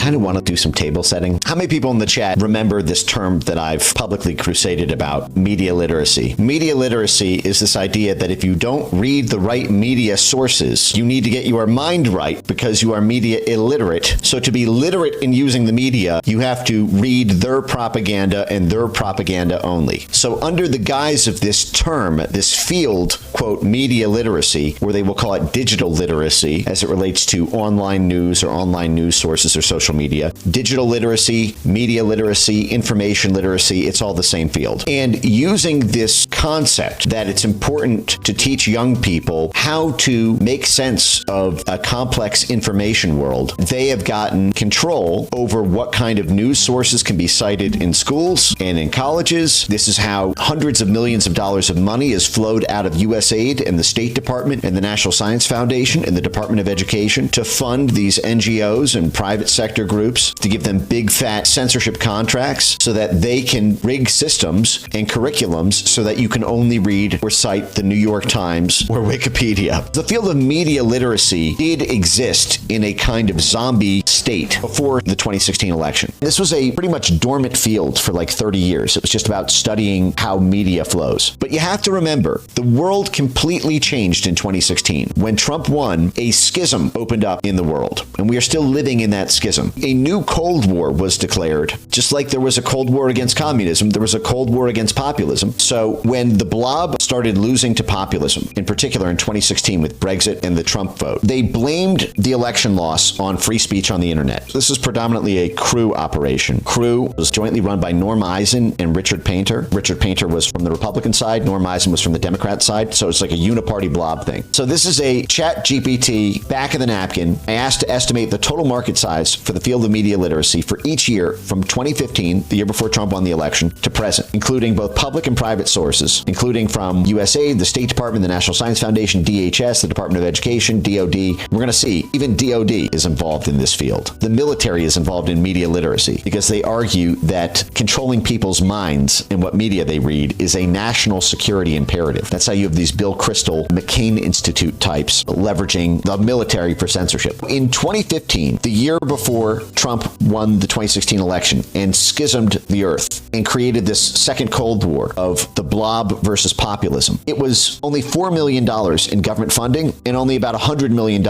kind of want to do some table setting. How many people in the chat remember this term that I've publicly crusaded about, media literacy? Media literacy is this idea that if you don't read the right media sources, you need to get your mind right because you are media illiterate. So to be literate in using the media, you have to read their propaganda and their propaganda only. So under the guise of this term, this field, quote, media literacy, or they will call it digital literacy as it relates to online news or online news sources or social media, digital literacy, media literacy, information literacy, it's all the same field. And using this concept that it's important to teach young people how to make sense of a complex information world, they have gotten control over what kind of news sources can be cited in schools and in colleges. This is how hundreds of millions of dollars of money is flowed out of USAID and the State Department and the National Science Foundation and the Department of Education to fund these NGOs and private sector groups, to give them big fat censorship contracts so that they can rig systems and curriculums so that you can only read or cite the New York Times or Wikipedia. The field of media literacy did exist in a kind of zombie state before the 2016 election. This was a pretty much dormant field for like 30 years. It was just about studying how media flows. But you have to remember, the world completely changed in 2016. When Trump won, a schism opened up in the world, and we are still living in that schism. A new Cold War was declared. Just like there was a Cold War against communism, there was a Cold War against populism. So when the Blob started losing to populism, in particular in 2016 with Brexit and the Trump vote, they blamed the election loss on free speech on the internet. This is predominantly a Crew operation. Crew was jointly run by Norm Eisen and Richard Painter. Richard Painter was from the Republican side, Norm Eisen was from the Democrat side, so it's like a uniparty Blob thing. So this is a chat GPT back of the napkin. I asked to estimate the total market size for the field of media literacy for each year from 2015, the year before Trump won the election, to present, including both public and private sources, including from USAID, the State Department, the National Science Foundation, DHS, the Department of Education, DOD. We're going to see even DOD is involved in this field. The military is involved in media literacy because they argue that controlling people's minds and what media they read is a national security imperative. That's how you have these Bill Kristol, McCain Institute types leveraging the military for censorship. In 2015, the year before Trump won the 2016 election and schismed the earth and created this second Cold War of the Blob versus populism, it was only $4 million in government funding and only about $100 million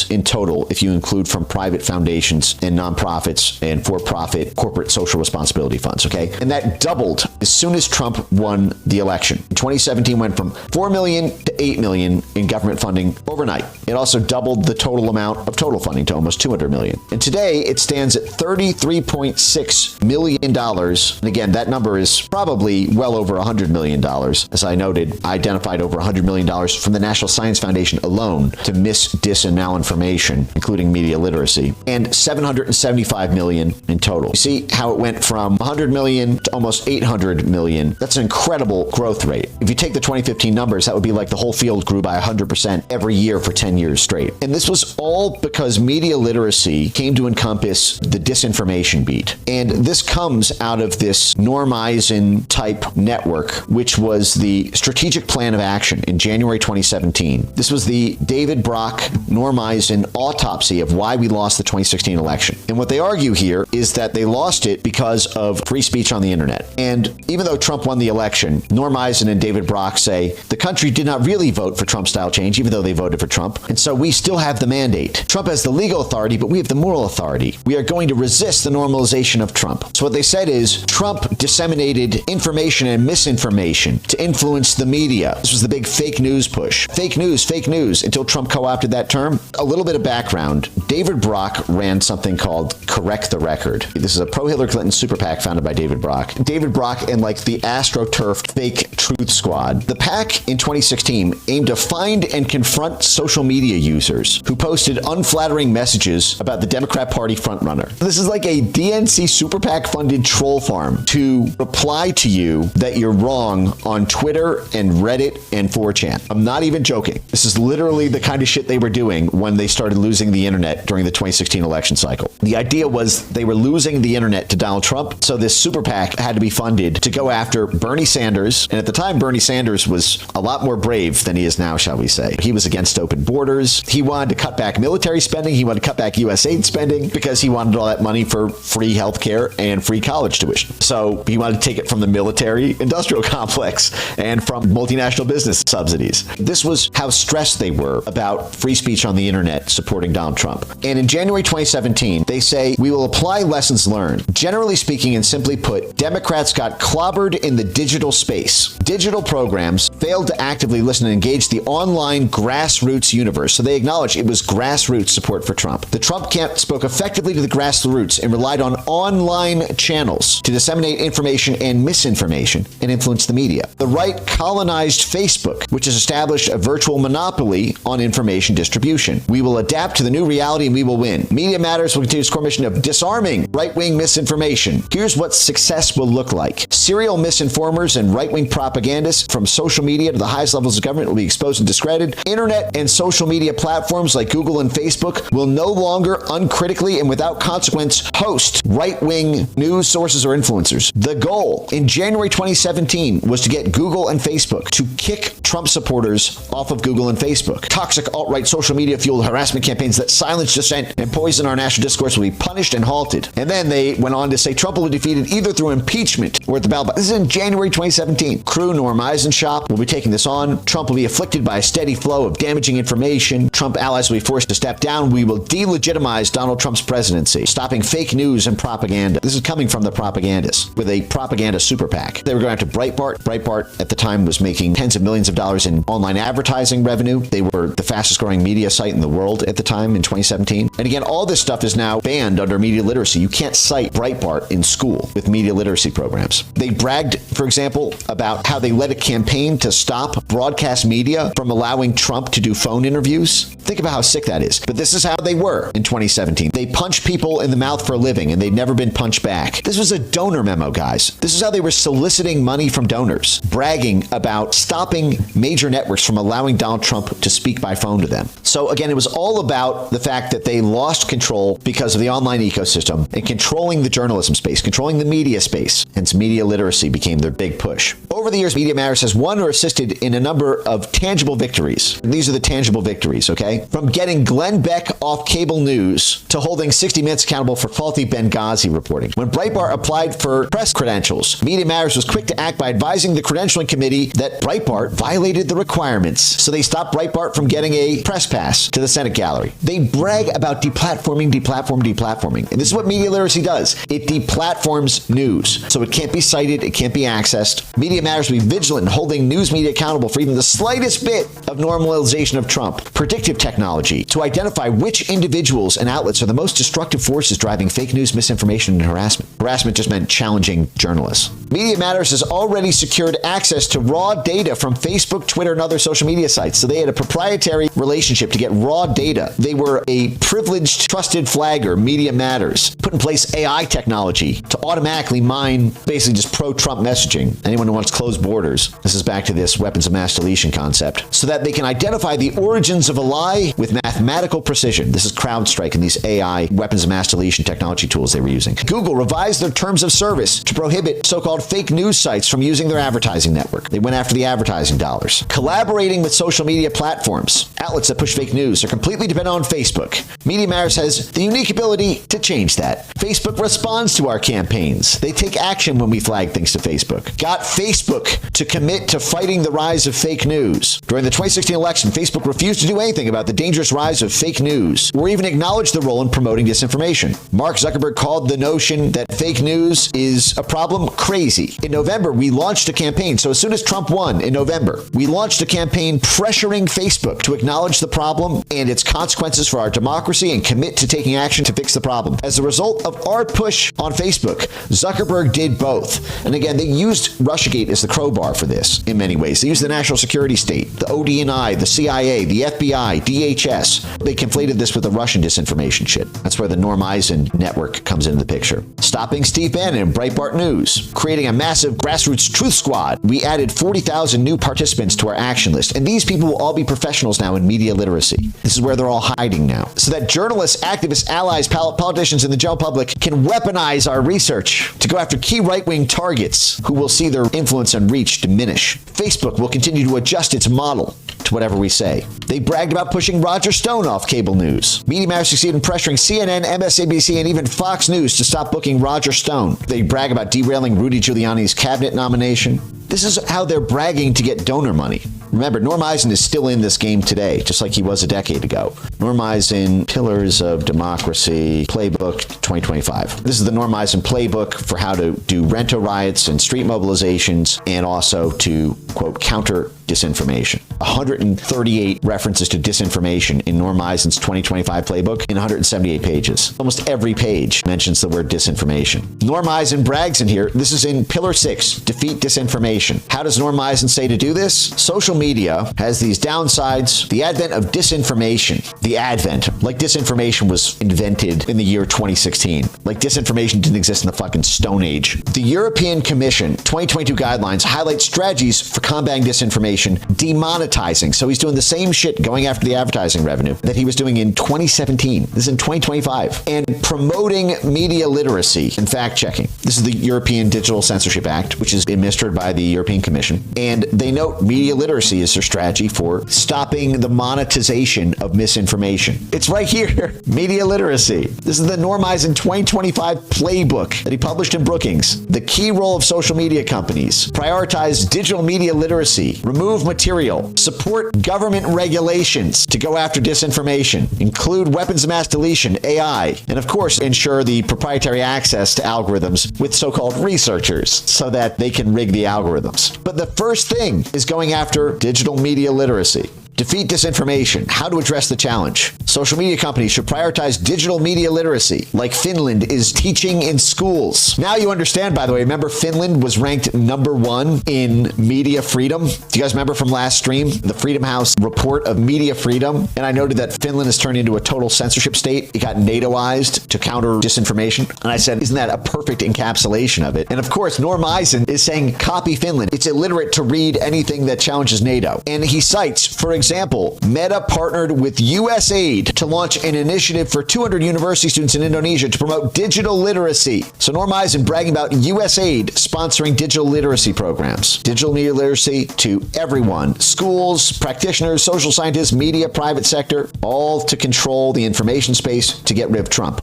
in total if you include from private foundations and nonprofits and for-profit corporate social responsibility funds, okay? And that doubled as soon as Trump won the election. In 2017 went from $4 million to $8 million in government funding overnight. It also doubled the total amount of total funding to almost $200 million. And today it stands at $33.6 million. And again, that number is probably well over $100 million. As I noted, I identified over $100 million from the National Science Foundation alone to mis, dis, and malinformation, including media literacy, and $775 million in total. You see how it went from $100 million to almost $800 million. That's an incredible growth rate. If you take the 2015 numbers, that would be like the whole field grew by 100% every year for 10 years straight. And this was all because media literacy came to encompass the disinformation beat. And this comes out of this Norm Eisen type network, which was the strategic plan of action in January 2017. This was the David Brock, Norm Eisen autopsy of why we lost the 2016 election. And what they argue here is that they lost it because of free speech on the internet. And even though Trump won the election, Norm Eisen and David Brock say the country did not really vote for Trump-style change, even though they voted for Trump. And so we still have the mandate. Trump has the legal authority, but we have the moral authority. We are going to resist the normalization of Trump. So what they said is Trump disseminated information and misinformation to influence the media. This was the big fake news push. Fake news, until Trump co-opted that term. A little bit of background. David Brock ran something called Correct the Record. This is a pro-Hillary Clinton super PAC founded by David Brock. David Brock and like the AstroTurfed fake truth squad. The PAC in 2016 aimed to find and confront social media users who posted unflattering messages about the Democrat Party frontrunner. This is like a DNC super PAC funded troll farm to reply to you that you're wrong on Twitter and Reddit and 4chan. I'm not even joking. This is literally the kind of shit they were doing when they started losing the internet during the 2016 election cycle. The idea was they were losing the internet to Donald Trump, so this super PAC had to be funded to go after Bernie Sanders and at the time, Bernie Sanders was a lot more brave than he is now, shall we say. He was against open borders. He wanted to cut back military spending. He wanted to cut back U.S. aid spending because he wanted all that money for free health care and free college tuition. So he wanted to take it from the military industrial complex and from multinational business subsidies. This was how stressed they were about free speech on the internet supporting Donald Trump. And in January 2017, they say, we will apply lessons learned. Generally speaking, and simply put, Democrats got clobbered in the digital space. Digital programs failed to actively listen and engage the online grassroots universe. So they acknowledged it was grassroots support for Trump. The Trump camp spoke effectively to the grassroots and relied on online channels to disseminate information and misinformation and influence the media. The right colonized Facebook, which has established a virtual monopoly on information distribution. We will adapt to the new reality and we will win. Media Matters will continue its core mission of disarming right-wing misinformation. Here's what success will look like. Serial misinformers and right-wing propagandists from social media to the highest levels of government will be exposed and discredited. Internet and social media platforms like Google and Facebook will no longer uncritically and without consequence host right-wing news sources or influencers. The goal in January 2017 was to get Google and Facebook to kick Trump supporters off of Google and Facebook. Toxic alt-right social media fueled harassment campaigns that silence dissent and poison our national discourse will be punished and halted. And then they went on to say Trump will be defeated either through impeachment or at the ballot box. This is in January 2017. Crew Norm Eisenschop will be taking this on. Trump will be afflicted by a steady flow of damaging information. Trump allies will be forced to step down. We will delegitimize Donald Trump's presidency, stopping fake news and propaganda. This is coming from the propagandists with a propaganda super PAC. They were going after Breitbart. Breitbart at the time was making tens of millions of dollars in online advertising revenue. They were the fastest growing media site in the world at the time in 2017. And again, all this stuff is now banned under media literacy. You can't cite Breitbart in school with media literacy programs. They bragged, for example, about how they led a campaign to stop broadcast media from allowing Trump to do phone interviews. Think about how sick that is. But this is how they were in 2017. They punched people in the mouth for a living, and they'd never been punched back. This was a donor memo, guys. This is how they were soliciting money from donors, bragging about stopping major networks from allowing Donald Trump to speak by phone to them. So again, it was all about the fact that they lost control because of the online ecosystem and controlling the journalism space, controlling the media space. Hence, media literacy became their big push. Over the years, Media Matters has won or assisted in a number of tangible victories. These are the tangible victories, okay? From getting Glenn Beck off cable news to holding 60 Minutes accountable for faulty Benghazi reporting. When Breitbart applied for press credentials, Media Matters was quick to act by advising the credentialing committee that Breitbart violated the requirements. So they stopped Breitbart from getting a press pass to the Senate gallery. They brag about deplatforming. And this is what media literacy does. It deplatforms news. So it can't be cited, it can't be accessed. Media Matters will be vigilant in holding news media accountable for even the slightest bit of normalization of Trump. Predictive technology to identify which individuals and outlets are the most destructive forces driving fake news, misinformation, and harassment. Harassment just meant challenging journalists. Media Matters has already secured access to raw data from Facebook, Twitter, and other social media sites. So they had a proprietary relationship to get raw data. They were a privileged, trusted flagger. Media Matters put in place AI technology to automatically mine basically just pro-Trump messaging. Anyone who wants closed borders. This is back to this weapons of mass deletion concept. So that they can identify the origins of a lie with mathematical precision. This is CrowdStrike and these AI weapons of mass deletion technology tools they were using. Google revised their terms of service to prohibit so-called fake news sites from using their advertising network. They went after the advertising dollars. Collaborating with social media platforms. Outlets that push fake news are completely dependent on Facebook. Media Matters has the unique ability to change that. Facebook responds to our campaigns. They take action when we flag things to Facebook. Got Facebook to commit to fighting the rise of fake news. During the 2016 election, Facebook refused to do anything about the dangerous rise of fake news or even acknowledge the role in promoting disinformation. Mark Zuckerberg called the notion that fake news is a problem crazy. In November, we launched a campaign. So as soon as Trump won in November, we launched a campaign pressuring Facebook to acknowledge the problem and its consequences for our democracy and commit to taking action to fix the problem. As a result of our push on Facebook, Zuckerberg did both. And again, they used Russiagate as the crowbar for this in many ways. They used the national security state, the ODNI, the CIA, the FBI, DHS. They conflated this with the Russian disinformation shit. That's where the Normeisen network comes into the picture. Stopping Steve Bannon in Breitbart News. Creating a massive grassroots truth squad. We added 40,000 new participants to our action list, and these people will all be professionals now in media literacy. This is where they're all hiding now. So that journalists, activists, allies, politicians, and the general public can weaponize our research to go after key right-wing targets who will see their influence and reach diminish. Facebook will continue to adjust its model to whatever we say. They bragged about pushing Roger Stone off cable news. Media Matters succeeded in pressuring CNN, MSNBC, and even Fox News to stop booking Roger Stone. They brag about derailing Rudy Giuliani's cabinet nomination. This is how they're bragging to get donor money. Remember, Normeisen is still in this game today, just like he was a decade ago. Normeisen, Pillars of Democracy, Playbook 2025. This is the Normeisen playbook for how to do rento riots and street mobilizations, and also to, quote, counter disinformation. 138 references to disinformation in Normeisen's 2025 playbook in 178 pages. Almost every page mentions the word disinformation. Normeisen brags in here. This is in Pillar 6, Defeat Disinformation. How does Normeisen say to do this? Social media has these downsides. The advent of disinformation. The advent. Like disinformation was invented in the year 2016. Like disinformation didn't exist in the fucking Stone Age. The European Commission 2022 guidelines highlight strategies for combating disinformation, demonetizing. So he's doing the same shit, going after the advertising revenue that he was doing in 2017. This is in 2025. And promoting media literacy and fact-checking. This is the European Digital Censorship Act, which is administered by the European Commission. And they note media literacy is their strategy for stopping the monetization of misinformation. It's right here. Media literacy. This is the Normeisen 2025 playbook that he published in Brookings. The key role of social media companies. Prioritize digital media literacy. Remove material. Support government regulations to go after disinformation. Include weapons of mass deletion, AI. And of course, ensure the proprietary access to algorithms with so-called researchers so that they can rig the algorithms. But the first thing is going after digital media literacy. Defeat disinformation. How to address the challenge. Social media companies should prioritize digital media literacy, like Finland is teaching in schools. Now you understand, by the way, remember Finland was ranked #1 in media freedom? Do you guys remember from last stream, the Freedom House report of media freedom? And I noted that Finland has turned into a total censorship state. It got NATOized to counter disinformation. And I said, isn't that a perfect encapsulation of it? And of course, Normeisen is saying, copy Finland. It's illiterate to read anything that challenges NATO. And he cites, for example, Meta partnered with USAID to launch an initiative for 200 university students in Indonesia to promote digital literacy. So Normeisen bragging about USAID sponsoring digital literacy programs. Digital media literacy to everyone. Schools, practitioners, social scientists, media, private sector, all to control the information space to get rid of Trump.